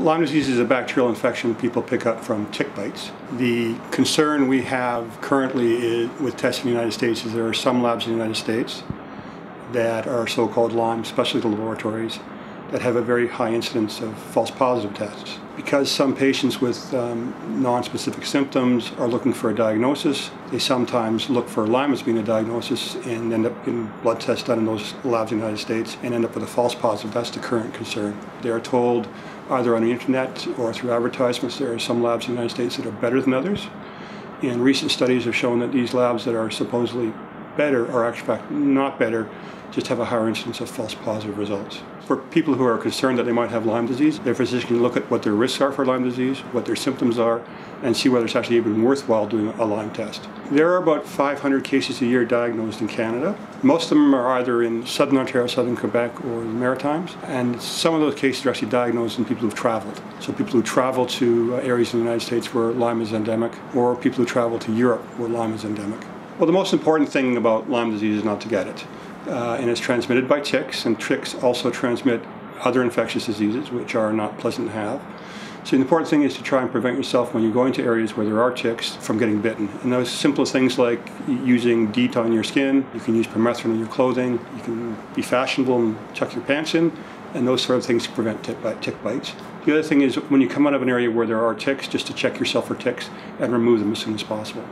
Lyme disease is a bacterial infection people pick up from tick bites. The concern we have currently with testing in the United States is there are some labs in the United States that are so-called Lyme specialty laboratories that have a very high incidence of false positive tests. Because some patients with non-specific symptoms are looking for a diagnosis, they sometimes look for Lyme as being a diagnosis and end up getting blood tests done in those labs in the United States and end up with a false positive. That's the current concern. They are told either on the internet or through advertisements there are some labs in the United States that are better than others. And recent studies have shown that these labs that are supposedly better are actually not better, just have a higher incidence of false positive results. For people who are concerned that they might have Lyme disease, their physician can look at what their risks are for Lyme disease, what their symptoms are, and see whether it's actually even worthwhile doing a Lyme test. There are about 500 cases a year diagnosed in Canada. Most of them are either in southern Ontario, southern Quebec, or the Maritimes, and some of those cases are actually diagnosed in people who've traveled. So people who travel to areas in the United States where Lyme is endemic, or people who travel to Europe where Lyme is endemic. Well, the most important thing about Lyme disease is not to get it. And it's transmitted by ticks, and ticks also transmit other infectious diseases, which are not pleasant to have. So the important thing is to try and prevent yourself when you go into areas where there are ticks from getting bitten. And those simple things like using DEET on your skin, you can use permethrin in your clothing, you can be fashionable and tuck your pants in, and those sort of things prevent tick bites. The other thing is when you come out of an area where there are ticks, just to check yourself for ticks and remove them as soon as possible.